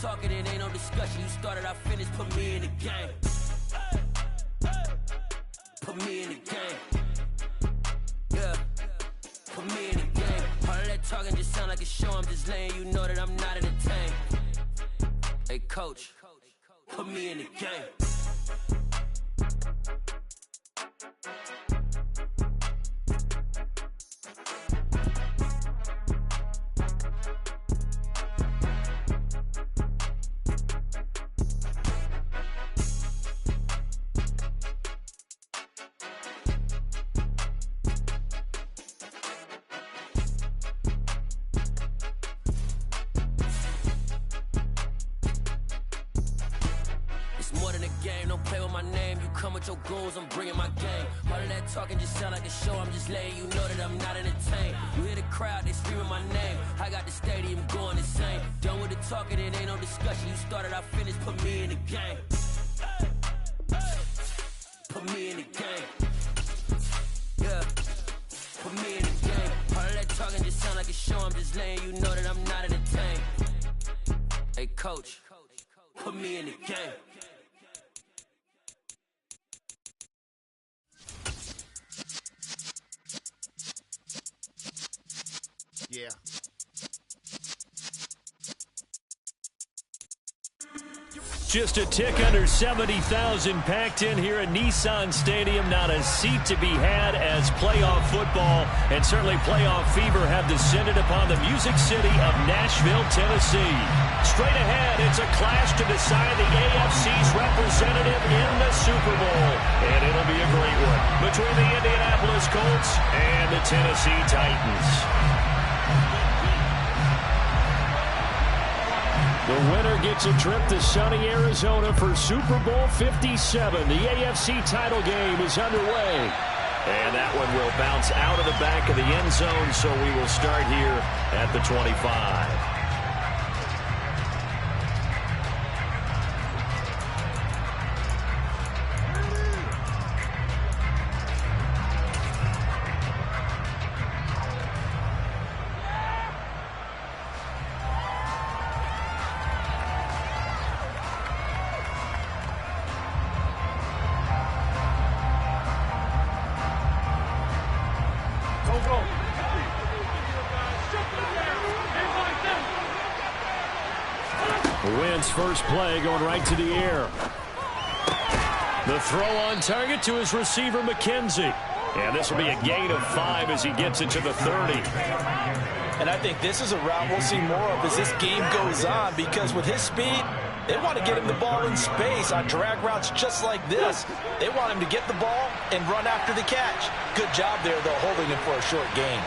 talking, it ain't no discussion. You started, I finished, put me in the game. Put me in the game. Yeah. Put me in the game. All of that talking just sound like a show. I'm just letting you know that I'm not entertained. Hey, coach, put me in the game. Your goals, I'm bringing my game. All of that talking just sound like a show. I'm just letting you know that I'm not entertained. You hear the crowd, they screaming my name. I got the stadium going insane. Done with the talking, it ain't no discussion. You started, I finished, put me in the game. Put me in the game. Yeah. Put me in the game. All of that talking just sound like a show. I'm just letting you know that I'm not entertained. Hey, coach, put me in the game. Yeah. Just a tick under 70,000 packed in here at Nissan Stadium. Not a seat to be had as playoff football and certainly playoff fever have descended upon the Music City of Nashville, Tennessee. Straight ahead, it's a clash to decide the AFC's representative in the Super Bowl. And it'll be a great one between the Indianapolis Colts and the Tennessee Titans. The winner gets a trip to sunny Arizona for Super Bowl 57. The AFC title game is underway. And that one will bounce out of the back of the end zone, so we will start here at the 25. First play going right to the air. The throw on target to his receiver, McKenzie. And this will be a gain of 5 as he gets it to the 30. And I think this is a route we'll see more of as this game goes on, because with his speed, they want to get him the ball in space on drag routes just like this. They want him to get the ball and run after the catch. Good job there, though, holding him for a short gain.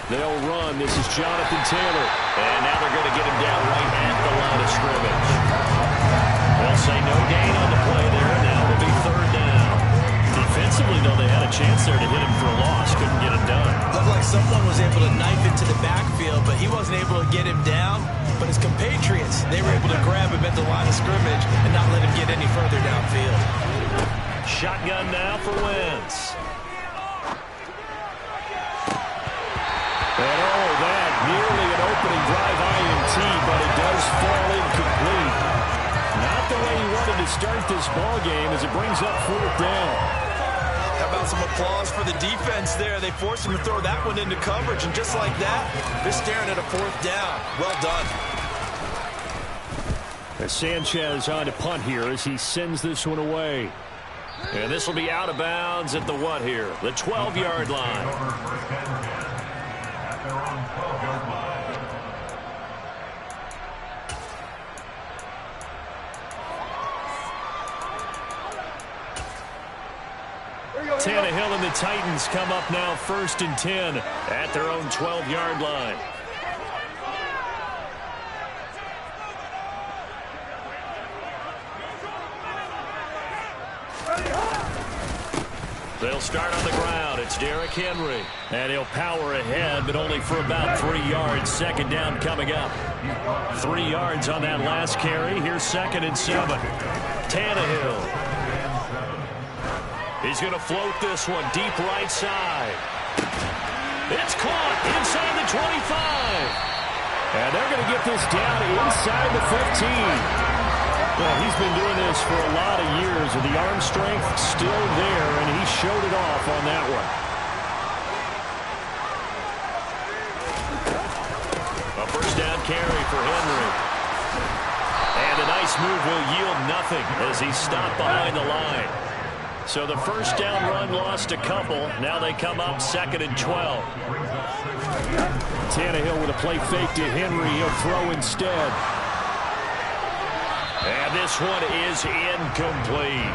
They'll run. This is Jonathan Taylor. And now they're going to get him down right at the line of scrimmage. They'll say no gain on the play there. Now it'll be third down. Defensively, though, they had a chance there to hit him for a loss. Couldn't get it done. Looked like someone was able to knife into the backfield, but he wasn't able to get him down. But his compatriots, they were able to grab him at the line of scrimmage and not let him get any further downfield. Shotgun now for Wentz. And oh, that nearly an opening drive INT, but it does fall incomplete. Not the way he wanted to start this ball game as it brings up fourth down. How about some applause for the defense there? They forced him to throw that one into coverage, and just like that, they're staring at a fourth down. Well done. As Sanchez on to punt here as he sends this one away. And this will be out of bounds at the what here? The 12-yard line. Tannehill and the Titans come up now 1st and 10 at their own 12-yard line. They'll start on the ground. It's Derrick Henry. And he'll power ahead, but only for about 3 yards. Second down coming up. 3 yards on that last carry. Here's 2nd and 7. Tannehill. He's going to float this one deep right side. It's caught inside the the 25. And they're going to get this down inside the 15. Well, he's been doing this for a lot of years, and the arm strength still there, and he showed it off on that one. A first down carry for Henry. And a nice move will yield nothing as he's stopped behind the line. So the first down run lost a couple. Now they come up 2nd and 12. Tannehill with a play fake to Henry. He'll throw instead. And this one is incomplete.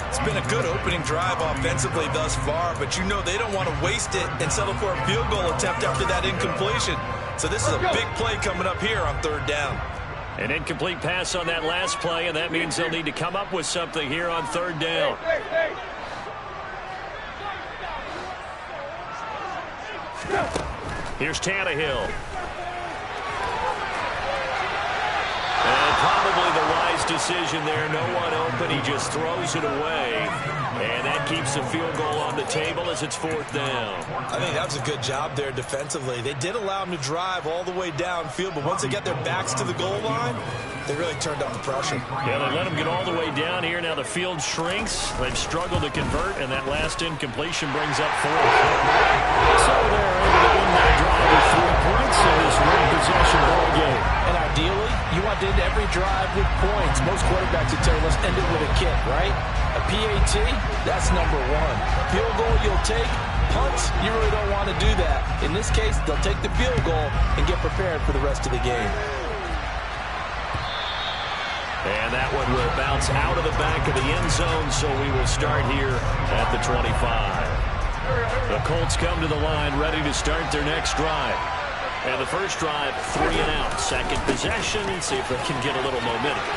It's been a good opening drive offensively thus far, but you know they don't want to waste it and settle for a field goal attempt after that incompletion. So this is a big play coming up here on 3rd down. An incomplete pass on that last play, and that means they'll need to come up with something here on 3rd down. Here's Tannehill. And probably the wise decision there. No one open. He just throws it away. And that keeps the field goal on the table as it's 4th down. I think that was a good job there defensively. They did allow him to drive all the way downfield, but once they get their backs to the goal line, they really turned up the pressure. Yeah, they let him get all the way down here. Now the field shrinks. They've struggled to convert, and that last incompletion brings up 4th. So they're able to win that drive with 3 points in this one-possession ball game. And ideally, you want to end every drive with points. Most quarterbacks would tell you, let's end it with a kick, right? A PAT, that's number 1. Field goal you'll take. Punts, you really don't want to do that. In this case, they'll take the field goal and get prepared for the rest of the game. And that one will bounce out of the back of the end zone, so we will start here at the 25. The Colts come to the line ready to start their next drive. And the first drive, 3 and out. Second possession, and see if they can get a little momentum.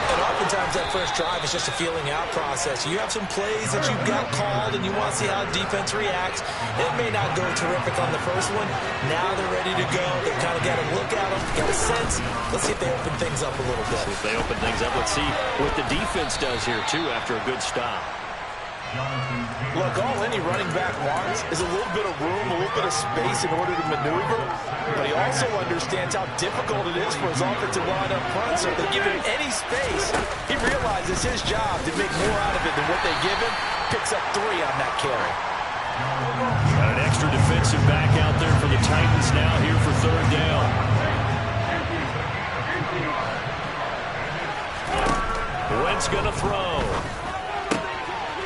And oftentimes that first drive is just a feeling out process. You have some plays that you've got called and you want to see how the defense reacts. It may not go terrific on the first one. Now they're ready to go. They've kind of got to look at them, get a sense. Let's see if they open things up a little bit. See if they open things up. Let's see what the defense does here, too, after a good stop. Look, all any running back wants is a little bit of room, a little bit of space in order to maneuver. But he also understands how difficult it is for his offensive line up front. So if they give him any space, he realizes his job to make more out of it than what they give him. Picks up 3 on that carry. Got an extra defensive back out there for the Titans now here for 3rd down. Wentz going to throw.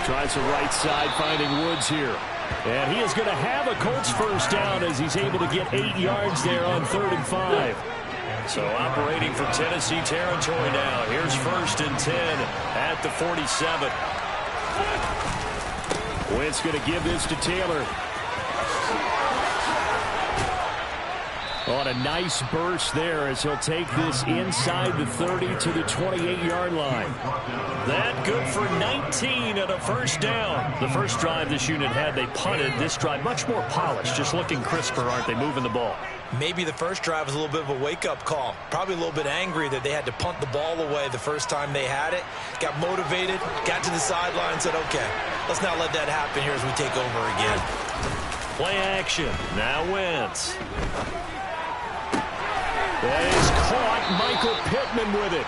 Tries the right side, finding Woods here. And he is going to have a Colts first down as he's able to get 8 yards there on 3rd and 5. So operating for Tennessee territory now. Here's 1st and 10 at the 47. Wentz going to give this to Taylor. On a nice burst there as he'll take this inside the 30 to the 28-yard line. That good for 19 and a first down. The first drive this unit had, they punted. This drive much more polished, just looking crisper, aren't they, moving the ball? Maybe the first drive was a little bit of a wake-up call. Probably a little bit angry that they had to punt the ball away the first time they had it. Got motivated, got to the sideline, said, okay, let's not let that happen here as we take over again. Play action. Now Wentz. He's caught. Michael Pittman with it.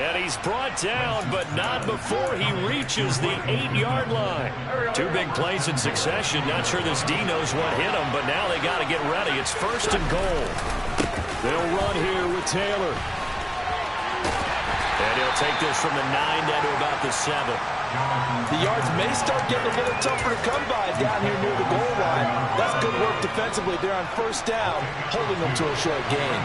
And he's brought down, but not before he reaches the 8-yard line. 2 big plays in succession. Not sure this D knows what hit him, but now they got to get ready. It's 1st and goal. They'll run here with Taylor. And he'll take this from the 9 down to about the 7. The yards may start getting a little tougher to come by down here near the goal line. That's good work defensively there on 1st down, holding them to a short gain.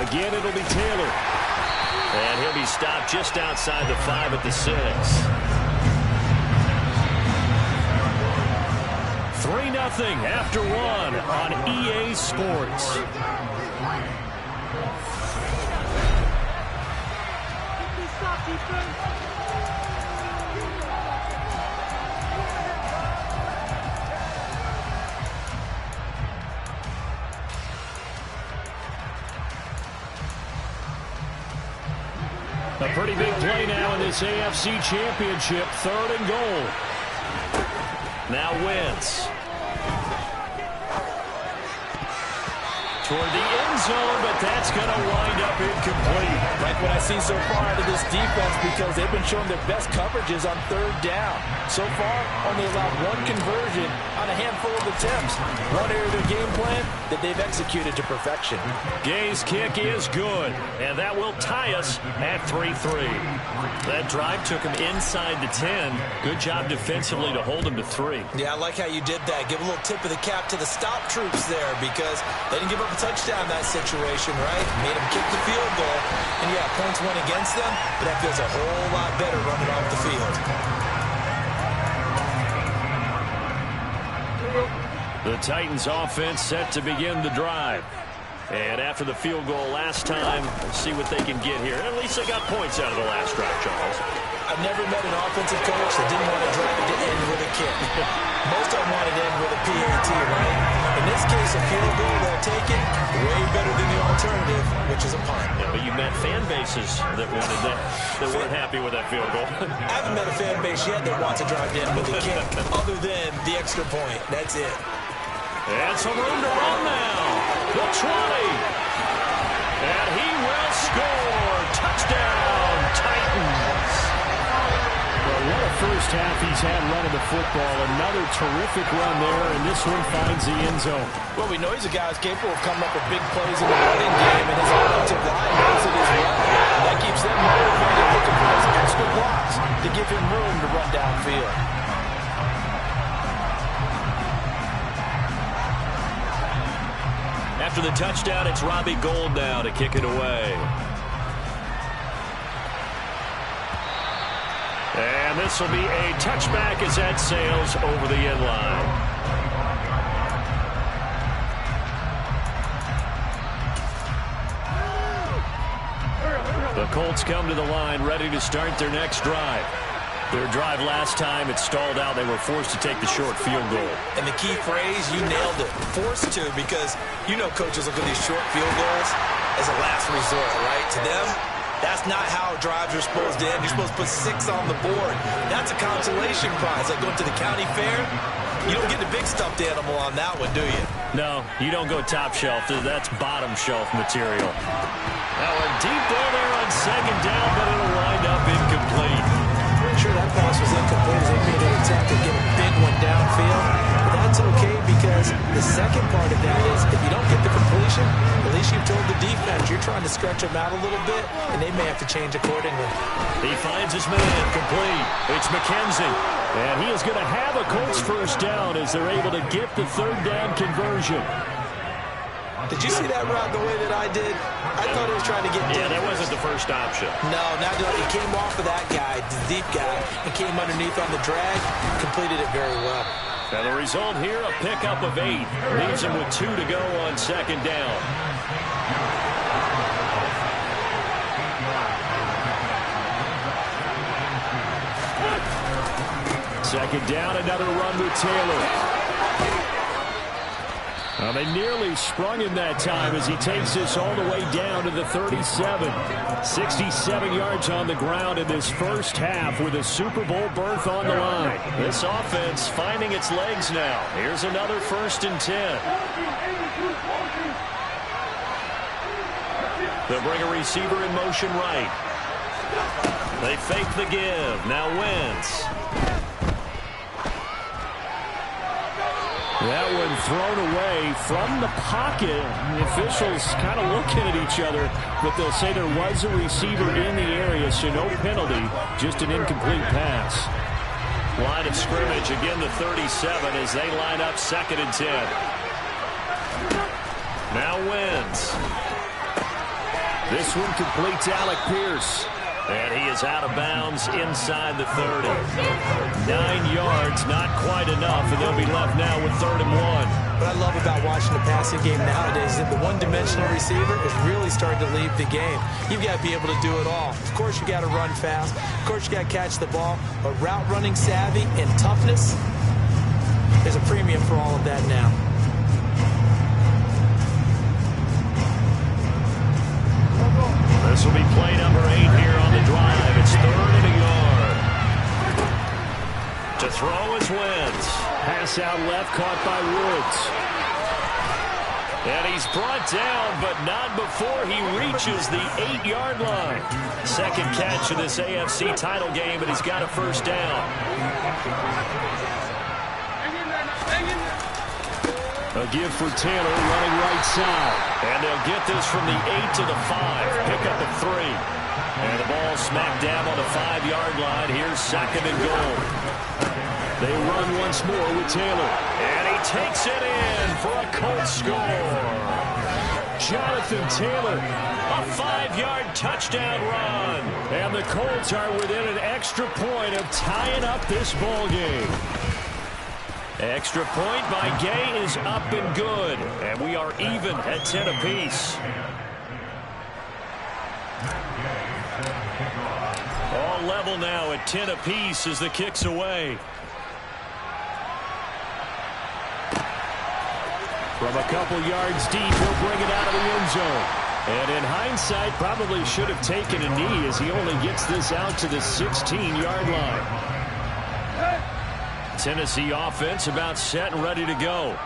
Again, it'll be Taylor. And he'll be stopped just outside the 5 at the 6. 3-0 after 1 on EA Sports. A pretty big play now in this AFC Championship. 3rd and goal. Now Wentz. Toward the end zone, but that's going to wind up incomplete. Like what I've seen so far out of this defense, because they've been showing their best coverages on 3rd down. So far, only allowed 1 conversion on a handful of attempts. One area of their game plan that they've executed to perfection. Gay's kick is good, and that will tie us at 3-3. That drive took him inside the 10. Good job defensively to hold him to 3. Yeah, I like how you did that. Give a little tip of the cap to the stop troops there, because they didn't give up a touchdown in that situation, right? Made them kick the field goal. And yeah, points went against them, but that feels a whole lot better running off the field. The Titans offense set to begin the drive. And after the field goal last time, we'll see what they can get here. At least they got points out of the last drive, Charles. I've never met an offensive coach that didn't want to drive to end with a kick. Most of them wanted to end with a PAT, right? In this case, a field goal, they'll take it way better than the alternative, which is a punt. Yeah, but you met fan bases that wanted that weren't happy with that field goal. I haven't met a fan base yet that wants to drive to end with a kick, other than the extra point. That's it. And some room to run now. The 20. And he will score. Touchdown, Titans. Well, what a first half he's had running the football. Another terrific run there, and this one finds the end zone. Well, we know he's a guy who's capable of coming up with big plays in the running game, and his offensive line knows it as well. That keeps them motivated, looking for those extra blocks to give him room to run downfield. After the touchdown, it's Robbie Gould now to kick it away. And this will be a touchback as that sails over the end line. The Colts come to the line, ready to start their next drive. Their drive last time, it stalled out. They were forced to take the short field goal. And the key phrase, you nailed it. Forced to, because you know coaches look at these short field goals as a last resort, right? To them, that's not how drives are supposed to end. You're supposed to put 6 on the board. That's a consolation prize. Like going to the county fair, you don't get the big stuffed animal on that one, do you? No, you don't go top shelf. That's bottom shelf material. Now we're deep there on 2nd down, but it'll wind up incomplete. Sure, that pass was incomplete as they made an attempt to get a big one downfield. But that's okay, because the second part of that is if you don't get the completion, at least you've told the defense you're trying to stretch them out a little bit, and they may have to change accordingly. He finds his man complete. It's McKenzie. And he is going to have a Colts first down as they're able to get the 3rd down conversion. Did you see that route the way that I did? I thought he was trying to get Yeah, that wasn't the first option. No, not doing it. He came off of that guy, the deep guy, and came underneath on the drag, completed it very well. Now the result here, a pickup of 8. Leaves him with 2 to go on 2nd down. Second down, another run with Taylor. Well, they nearly sprung him that time as he takes this all the way down to the 37. 67 yards on the ground in this first half with a Super Bowl berth on the line. This offense finding its legs now. Here's another 1st and 10. They'll bring a receiver in motion right. They fake the give. Now Wentz. That one thrown away from the pocket. The officials kind of looking at each other, but they'll say there was a receiver in the area, so no penalty, just an incomplete pass. Line of scrimmage, again the 37 as they line up 2nd and 10. Now Wentz. This one completes Alec Pierce. And he is out of bounds inside the 30. 9 yards, not quite enough, and they'll be left now with 3rd and 1. What I love about watching the passing game nowadays is that the one-dimensional receiver is really starting to leave the game. You've got to be able to do it all. Of course, you got to run fast. Of course, you got to catch the ball. But route running savvy and toughness, there's a premium for all of that now. This will be play number 8 here on the drive. throw is Wentz. Pass out left, caught by Woods. And he's brought down, but not before he reaches the 8-yard line. Second catch of this AFC title game, and he's got a first down. A give for Taylor, running right side. And they'll get this from the 8 to the 5. Pick up a 3. And the ball smacked down on the 5-yard line. Here's second and goal. They run once more with Taylor. And he takes it in for a Colts score. Jonathan Taylor. A 5-yard touchdown run. And the Colts are within an extra point of tying up this ball game. Extra point by Gay is up and good. And we are even at 10 apiece. All level now at 10 apiece as the kick's away. From a couple yards deep, he'll bring it out of the end zone. And in hindsight, probably should have taken a knee as he only gets this out to the 16-yard line. Tennessee offense about set and ready to go.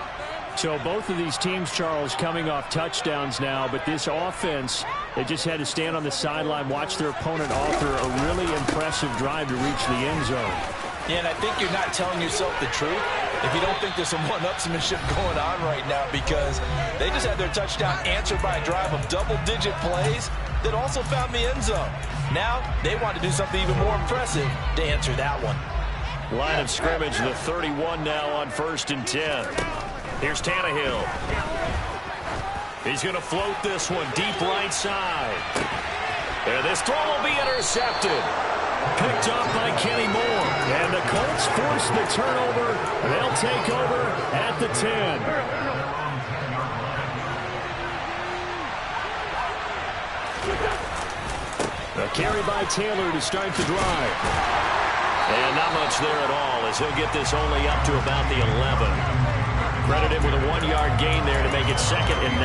So both of these teams, Charles, coming off touchdowns now, but this offense, they just had to stand on the sideline, watch their opponent offer a really impressive drive to reach the end zone. Yeah, and I think you're not telling yourself the truth if you don't think there's some one-upsmanship going on right now, because they just had their touchdown answered by a drive of double-digit plays that also found the end zone. Now they want to do something even more impressive to answer that one. Line of scrimmage, the 31 now on 1st and 10. Here's Tannehill. He's going to float this one deep right side. And this throw will be intercepted. Picked up by Kenny Moore. And the Colts force the turnover. They'll take over at the 10. A carry by Taylor to start the drive. And not much there at all as he'll get this only up to about the 11. Credit him with a 1-yard gain there to make it 2nd and 9.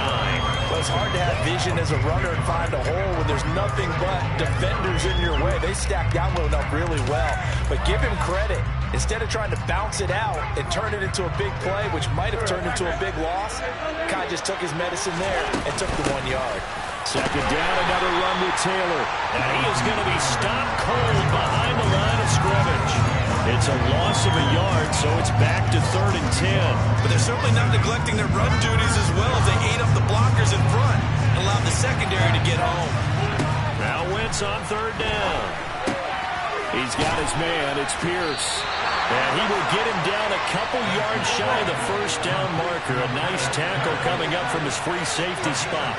Well, it's hard to have vision as a runner and find a hole when there's nothing but defenders in your way. They stacked that one up really well. But give him credit. Instead of trying to bounce it out and turn it into a big play, which might have turned into a big loss, Kai just took his medicine there and took the 1 yard. Second down, another run with Taylor. And he is going to be stopped cold behind the line of scrimmage. It's a loss of a yard, so it's back to 3rd and 10. But they're certainly not neglecting their run duties as well as they ate up the blockers in front and allowed the secondary to get home. Now Wentz on 3rd down. He's got his man. It's Pierce. And he will get him down a couple yards shy of the 1st down marker. A nice tackle coming up from his free safety spot.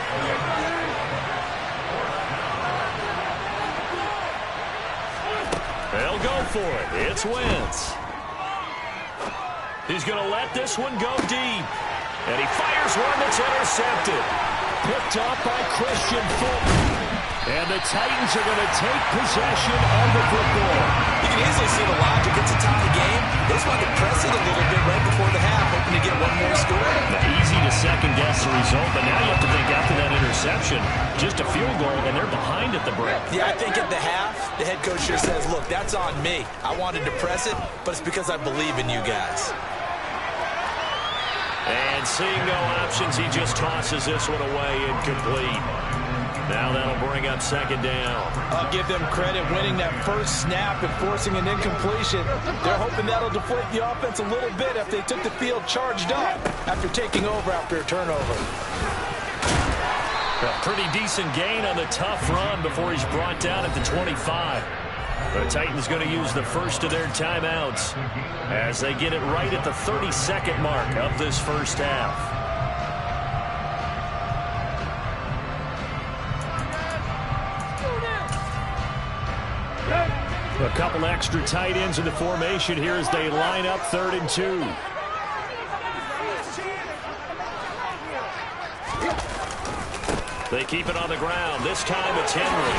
They'll go for it. It's Wentz. He's going to let this one go deep. And he fires one that's intercepted. Picked up by Christian Fulton. And the Titans are going to take possession of the football. You can easily see the logic. It's a tie game. They just wanted to press it a little bit right before the half, hoping to get one more score. Easy to second-guess the result, but now you have to think after that interception, just a field goal, and they're behind at the break. Yeah, I think at the half, the head coach just says, look, that's on me. I wanted to press it, but it's because I believe in you guys. And seeing no options, he just tosses this one away incomplete. Now that'll bring up 2nd down. I'll give them credit winning that first snap and forcing an incompletion. They're hoping that'll deflate the offense a little bit if they took the field charged up after taking over after a turnover. A pretty decent gain on the tough run before he's brought down at the 25. The Titans going to use the first of their timeouts as they get it right at the 32nd mark of this first half. A couple extra tight ends in the formation here as they line up 3rd and 2. They keep it on the ground. This time it's Henry.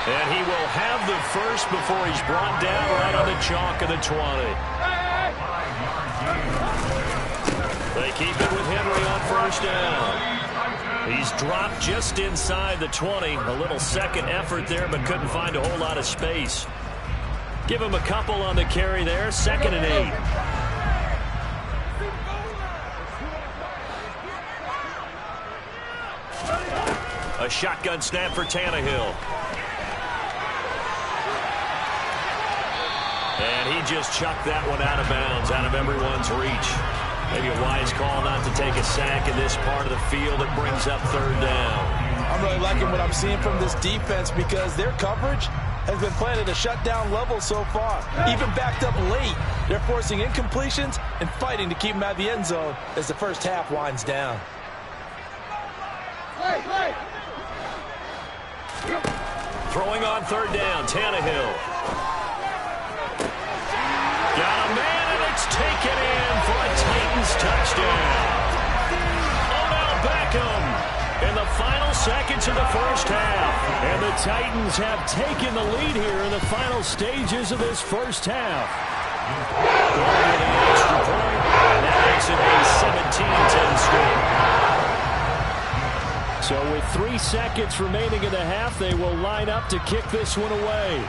And he will have the first before he's brought down right on the chalk of the 20. They keep it with Henry on 1st down. He's dropped just inside the 20. A little second effort there, but couldn't find a whole lot of space. Give him a couple on the carry there. 2nd and 8. A shotgun snap for Tannehill. And he just chucked that one out of bounds, out of everyone's reach. Maybe a wise call not to take a sack in this part of the field. It brings up 3rd down. I'm really liking what I'm seeing from this defense because their coverage has been playing at a shutdown level so far. Even backed up late, they're forcing incompletions and fighting to keep them out of the end zone as the first half winds down. Throwing on 3rd down, Tannehill. Got a man, and it's taken in for a Titans touchdown. Odell Beckham in the final seconds of the first half. And the Titans have taken the lead here in the final stages of this first half. Going to the extra point, and that makes it a 17-10 score. So with 3 seconds remaining in the half, they will line up to kick this one away.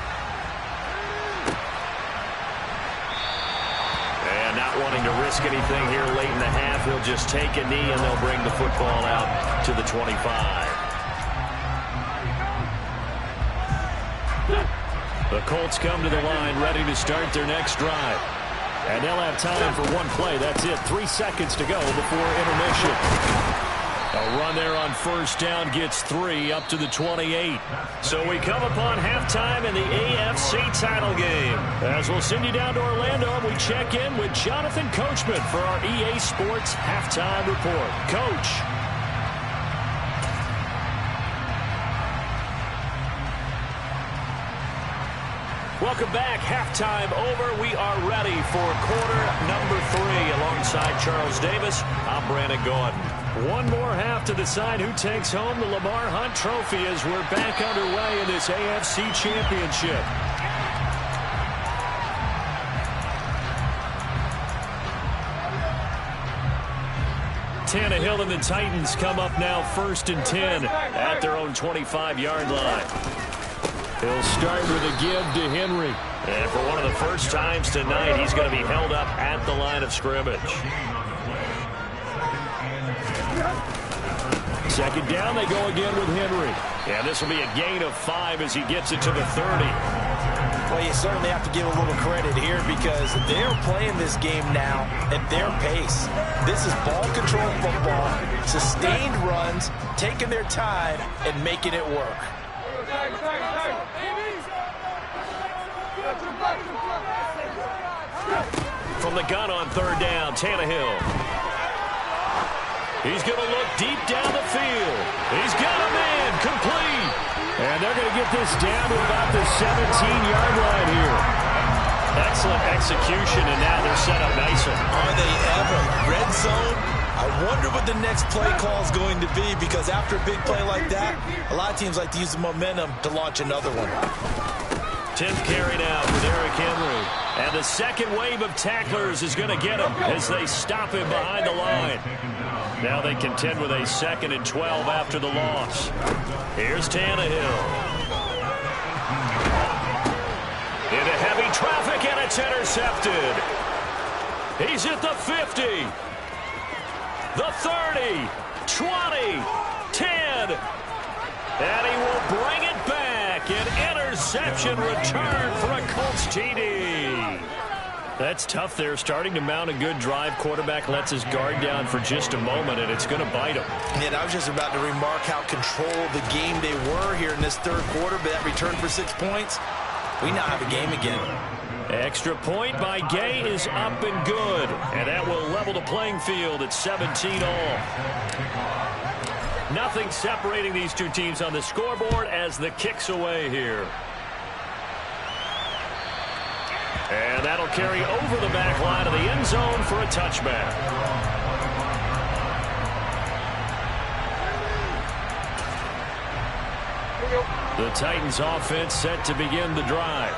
And not wanting to risk anything here late in the half, he'll just take a knee and they'll bring the football out to the 25. The Colts come to the line ready to start their next drive. And they'll have time for one play. That's it. 3 seconds to go before intermission. A run there on 1st down gets 3 up to the 28. So we come upon halftime in the AFC title game. As we'll send you down to Orlando, and we check in with Jonathan Coachman for our EA Sports Halftime Report. Coach. Welcome back. Halftime over. We are ready for quarter number 3. Alongside Charles Davis, I'm Brandon Gordon. One more half to decide who takes home the Lamar Hunt Trophy as we're back underway in this AFC Championship. Tannehill and the Titans come up now 1st and 10 at their own 25-yard line. He'll start with a give to Henry. And for one of the first times tonight, he's going to be held up at the line of scrimmage. 2nd down, they go again with Henry. And this will be a gain of 5 as he gets it to the 30. Well, you certainly have to give a little credit here because they're playing this game now at their pace. This is ball control football, sustained runs, taking their time, and making it work. From the gun on 3rd down, Tannehill. He's going to look deep down the field. He's got a man, complete. And they're going to get this down to about the 17-yard line here. Excellent execution, and now they're set up nicely. Are they ever? Red zone? I wonder what the next play call is going to be because after a big play like that, a lot of teams like to use the momentum to launch another one. 10th carry now for Derrick Henry. And the second wave of tacklers is going to get him as they stop him behind the line. Now they contend with a 2nd and 12 after the loss. Here's Tannehill. Into heavy traffic, and it's intercepted. He's at the 50. The 30. 20. 10. And he will bring it back. An interception return for a Colts TD. That's tough there. Starting to mount a good drive. Quarterback lets his guard down for just a moment, and it's going to bite him. And I was just about to remark how controlled the game they were here in this 3rd quarter, but that return for 6 points, we now have a game again. Extra point by Gay is up and good, and that will level the playing field at 17 all. Nothing separating these two teams on the scoreboard as the kick's away here. And that'll carry over the back line of the end zone for a touchback. The Titans offense set to begin the drive.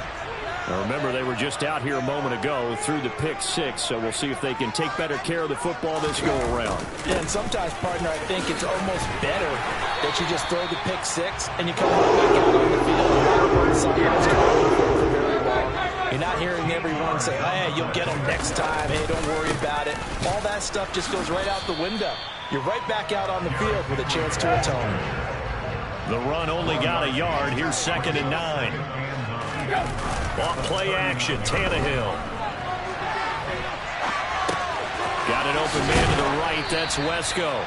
Now remember, they were just out here a moment ago through the pick 6, so we'll see if they can take better care of the football this go-around. Yeah, and sometimes, partner, I think it's almost better that you just throw the pick 6 and you come right back out on the field. You're not on the sidelines for very long. You're not hearing everyone say, hey, you'll get them next time. Hey, don't worry about it. All that stuff just goes right out the window. You're right back out on the field with a chance to atone. The run only got a yard. Here's 2nd and 9. Off play action, Tannehill. Got an open man to the right. That's Wesco.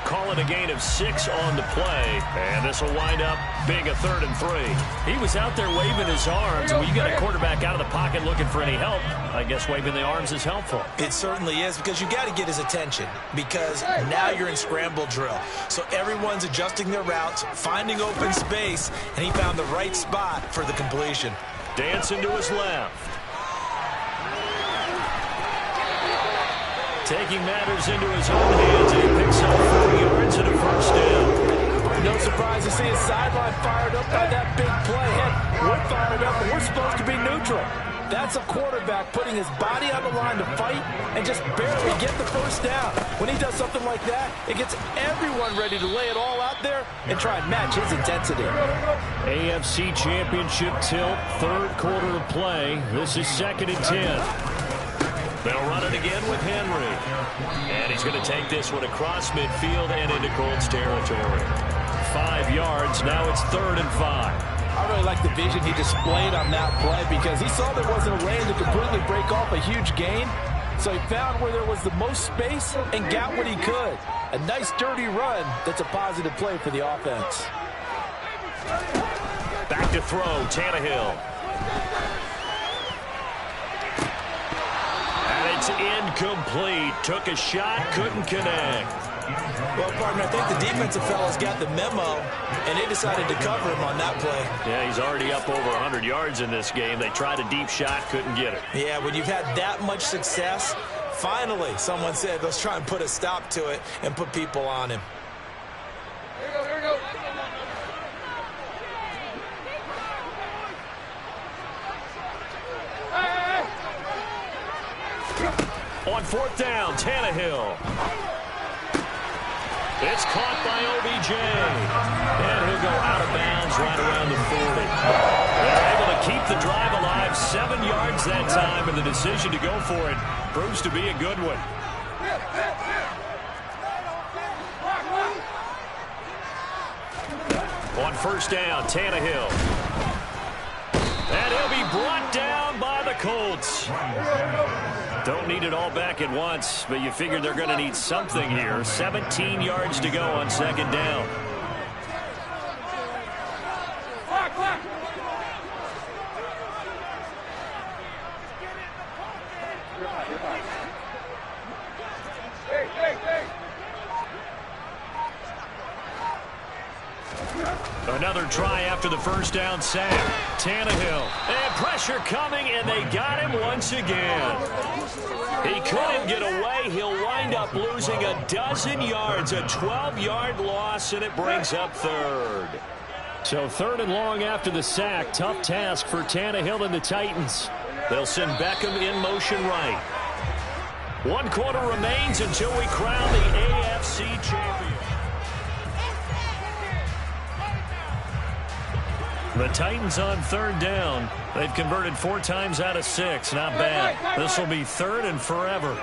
Call it a gain of 6 on the play. And this will wind up big, a 3rd and 3. He was out there waving his arms. When you got a quarterback out of the pocket looking for any help, I guess waving the arms is helpful. It certainly is, because you got to get his attention, because now you're in scramble drill. So everyone's adjusting their routes, finding open space, and he found the right spot for the completion. Dancing to his left. Taking matters into his own hands, and he picks up 4 yards and a 1st down. No surprise to see his sideline fired up by that big play. Heck, we're fired up, and we're supposed to be neutral. That's a quarterback putting his body on the line to fight and just barely get the 1st down. When he does something like that, it gets everyone ready to lay it all out there and try and match his intensity. AFC Championship tilt, 3rd quarter of play. This is 2nd and 10. They'll run it again with Henry. And he's going to take this one across midfield and into Colts territory. 5 yards. Now it's 3rd and 5. I really like the vision he displayed on that play, because he saw there wasn't a lane to completely break off a huge gain. So he found where there was the most space and got what he could. A nice dirty run that's a positive play for the offense. Back to throw, Tannehill. And it's incomplete. Took a shot, couldn't connect. Well, partner, I think the defensive fellas got the memo, and they decided to cover him on that play. Yeah, he's already up over 100 yards in this game. They tried a deep shot, couldn't get it. Yeah, when you've had that much success, finally someone said, let's try and put a stop to it and put people on him. Here we go. On 4th down, Tannehill. It's caught by OBJ. And he'll go out of bounds right around the 40. They're able to keep the drive alive. 7 yards that time, and the decision to go for it proves to be a good one. On 1st down, Tannehill. And he'll be brought down by the Colts. Don't need it all back at once, but you figure they're going to need something here. 17 yards to go on 2nd down. Another try after the 1st down sack. Tannehill. And pressure coming, and they got him once again. He couldn't get away. He'll wind up losing a dozen yards. A 12-yard loss, and it brings up 3rd. So 3rd and long after the sack. Tough task for Tannehill and the Titans. They'll send Beckham in motion right. 1 quarter remains until we crown the AFC champion. The Titans on 3rd down. They've converted 4 times out of 6. Not bad. This will be 3rd and forever.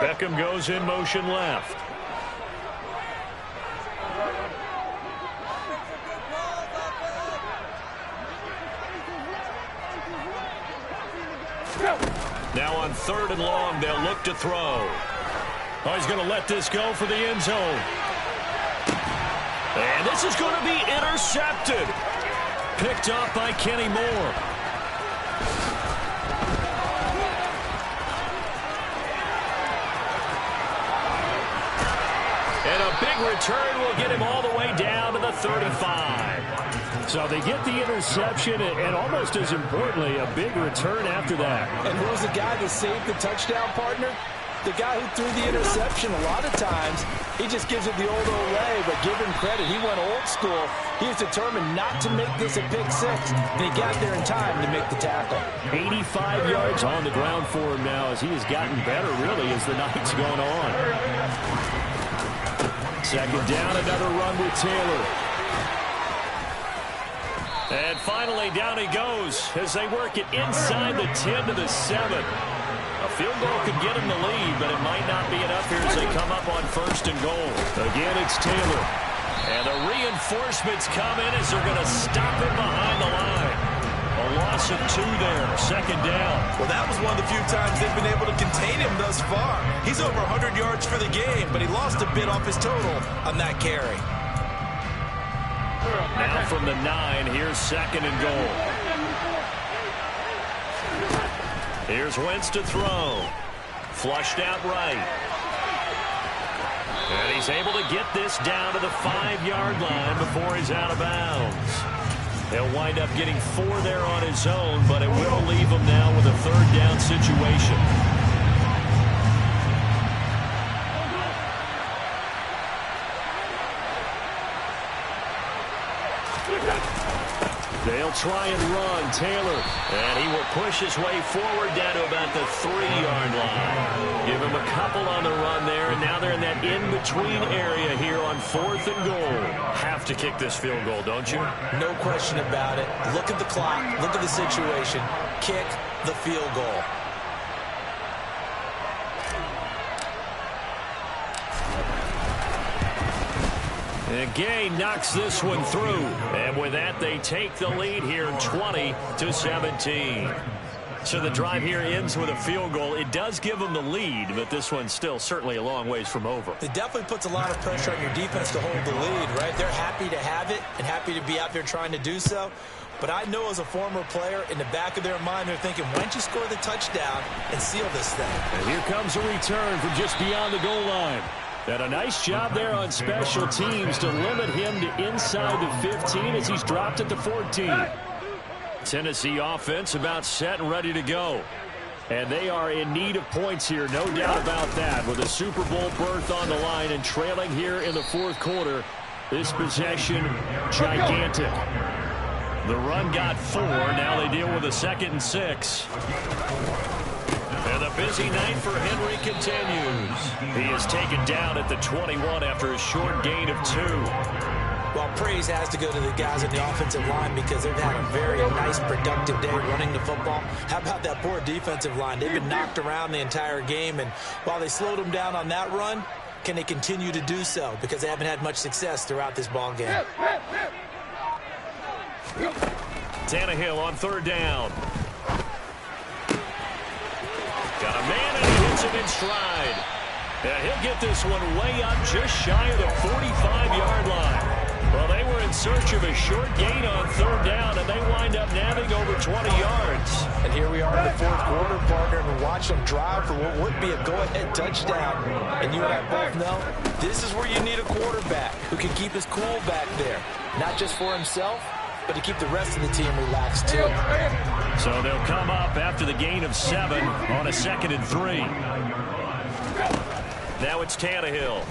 Beckham goes in motion left. Now on 3rd and long, they'll look to throw. Oh, he's going to let this go for the end zone. And this is going to be intercepted. Picked off by Kenny Moore. And a big return will get him all the way down to the 35. So they get the interception, and almost as importantly, a big return after that. And who's the guy that saved the touchdown, partner? The guy who threw the interception. A lot of times, he just gives it the old Olay, but give him credit. He went old school. He was determined not to make this a pick 6, and he got there in time to make the tackle. 85 yards on the ground for him now, as he has gotten better, really, as the night's gone on. 2nd down, another run with Taylor. And finally, down he goes as they work it inside the 10 to the 7. A field goal could get him the lead, but it might not be enough here as they come up on 1st and goal. Again, it's Taylor. And the reinforcements come in as they're going to stop him behind the line. A loss of 2 there, 2nd down. Well, that was one of the few times they've been able to contain him thus far. He's over 100 yards for the game, but he lost a bit off his total on that carry. Now from the 9, here's 2nd and goal. Here's Wentz to throw. Flushed out right. And he's able to get this down to the 5-yard line before he's out of bounds. He'll wind up getting 4 there on his own, but it will leave him now with a 3rd down situation. They'll try and run. Taylor. And he will push his way forward down to about the 3-yard line. Give him a couple on the run there, and now they're in that in-between area here on 4th and goal. Have to kick this field goal, don't you? No question about it. Look at the clock. Look at the situation. Kick the field goal. And Gay knocks this one through. And with that, they take the lead here 20-17. So the drive here ends with a field goal. It does give them the lead, but this one's still certainly a long ways from over. It definitely puts a lot of pressure on your defense to hold the lead, right? They're happy to have it and happy to be out there trying to do so. But I know as a former player, in the back of their mind, they're thinking, why don't you score the touchdown and seal this thing? And here comes a return from just beyond the goal line. And a nice job there on special teams to limit him to inside the 15 as he's dropped at the 14. Tennessee offense about set and ready to go. And they are in need of points here, no doubt about that. With a Super Bowl berth on the line and trailing here in the 4th quarter, this possession gigantic. The run got 4. Now they deal with a 2nd and 6. And the busy night for Henry continues. He is taken down at the 21 after a short gain of 2. Well, praise has to go to the guys in the offensive line because they've had a very nice, productive day running the football. How about that poor defensive line? They've been knocked around the entire game, and while they slowed them down on that run, can they continue to do so? Because they haven't had much success throughout this ball game. Tannehill on 3rd down. Got a man, and he hits him in stride. And he'll get this one way up just shy of the 45-yard line. Well, they were in search of a short gain on 3rd down, and they wind up nabbing over 20 yards. And here we are in the 4th quarter, partner, and watch them drive for what would be a go-ahead touchdown. And you and I both know this is where you need a quarterback who can keep his cool back there, not just for himself, but to keep the rest of the team relaxed, too. So they'll come up after the gain of 7 on a 2nd and 3. Now it's Tannehill.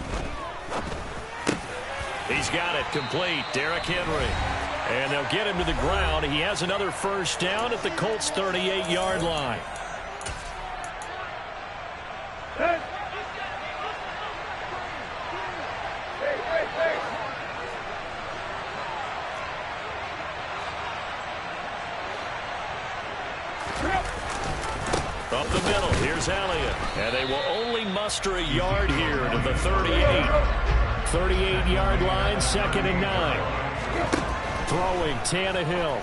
He's got it complete. Derrick Henry. And they'll get him to the ground. He has another 1st down at the Colts' 38-yard line. Up the middle, here's Elliott. And they will only muster a yard here to the 38. 38-yard line, 2nd and 9. Throwing Tannehill.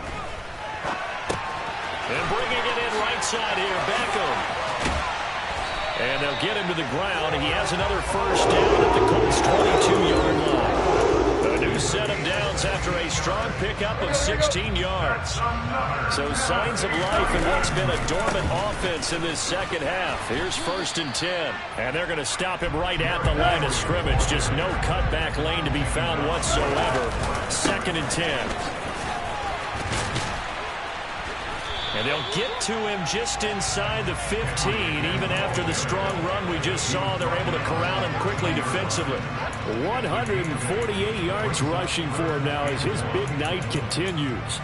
And bringing it in right side here, Beckham. And they'll get him to the ground. He has another 1st down at the Colts' 22-yard line. A new set of downs after a strong pickup of 16 yards. So signs of life in what's been a dormant offense in this 2nd half. Here's 1st and 10. And they're going to stop him right at the line of scrimmage. Just no cutback lane to be found whatsoever. 2nd and 10. And they'll get to him just inside the 15. Even after the strong run we just saw, they're able to corral him quickly defensively. 148 yards rushing for him now as his big night continues.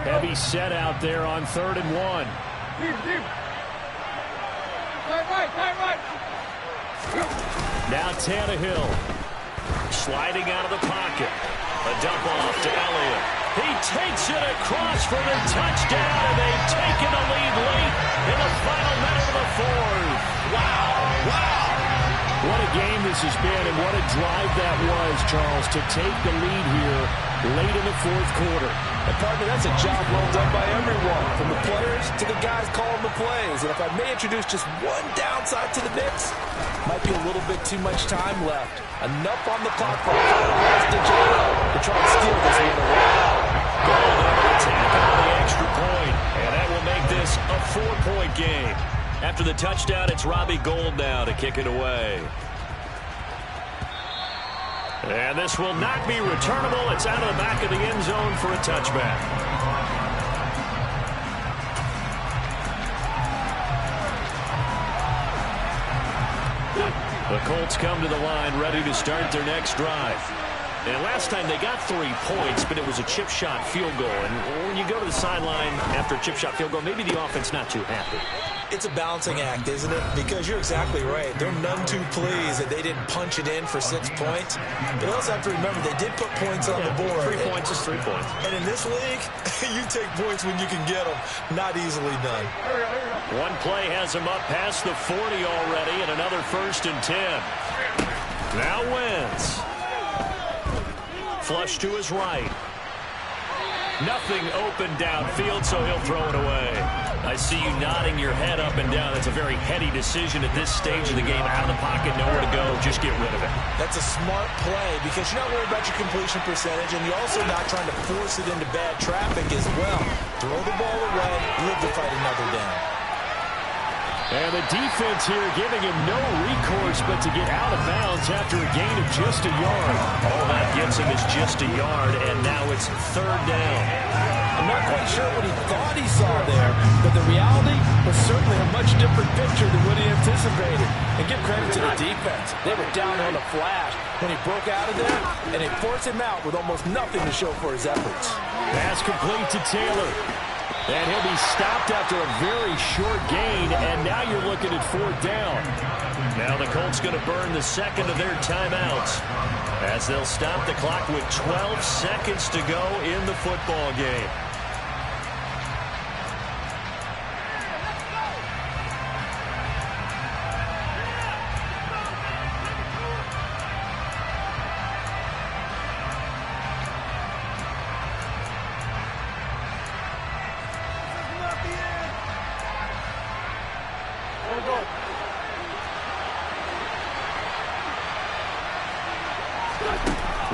Heavy set out there on 3rd and 1. Now Tannehill. Sliding out of the pocket. A dump off to Elliott. He takes it across for the touchdown, and they've taken the lead late in the final minute of the fourth. Wow. What a game this has been, and what a drive that was, Charles, to take the lead here late in the fourth quarter. And partner, that's a job well done by everyone, from the players to the guys calling the plays. And if I may introduce just one downside to the Knicks, might be a little bit too much time left. Enough on the clock for a final last digit to try and steal this one away. Gold on the attack on the extra point, and that will make this a 4-point game. After the touchdown, it's Robbie Gould now to kick it away. And this will not be returnable. It's out of the back of the end zone for a touchback. The Colts come to the line ready to start their next drive. And last time they got 3 points, but it was a chip shot field goal. And when you go to the sideline after a chip shot field goal, maybe the offense not too happy. It's a balancing act, isn't it? Because you're exactly right. They're none too pleased that they didn't punch it in for 6 points. But also have to remember they did put points on the board. 3 points is 3 points. And in this league, you take points when you can get them. Not easily done. One play has him up past the 40 already, and another 1st and 10. Now Wentz. Flush to his right. Nothing open downfield, so he'll throw it away. I see you nodding your head up and down. That's a very heady decision at this stage of the game. Out of the pocket, nowhere to go. Just get rid of it. That's a smart play because you're not worried about your completion percentage, and you're also not trying to force it into bad traffic as well. Throw the ball away, live to fight another down. And the defense here giving him no recourse but to get out of bounds after a gain of just a yard. All that gets him is just a yard, and now it's 3rd down. I'm not quite sure what he thought he saw there, but the reality was certainly a much different picture than what he anticipated. And give credit to the defense. They were down on a flash when he broke out of there, and they forced him out with almost nothing to show for his efforts. Pass complete to Taylor. And he'll be stopped after a very short gain, and now you're looking at 4th down. Now the Colts going to burn the second of their timeouts as they'll stop the clock with 12 seconds to go in the football game.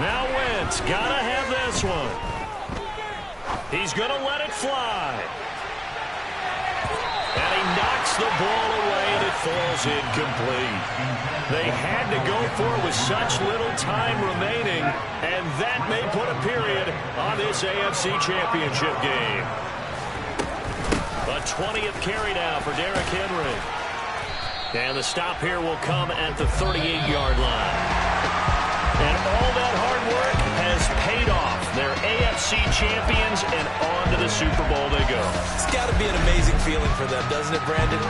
Now Wentz, gotta have this one. He's gonna let it fly. And he knocks the ball away, and it falls incomplete. They had to go for it with such little time remaining, and that may put a period on this AFC Championship game. A 20th carry now for Derrick Henry. And the stop here will come at the 38-yard line. And all that hard work has paid off. They're AFC champions, and on to the Super Bowl they go. It's got to be an amazing feeling for them, doesn't it, Brandon?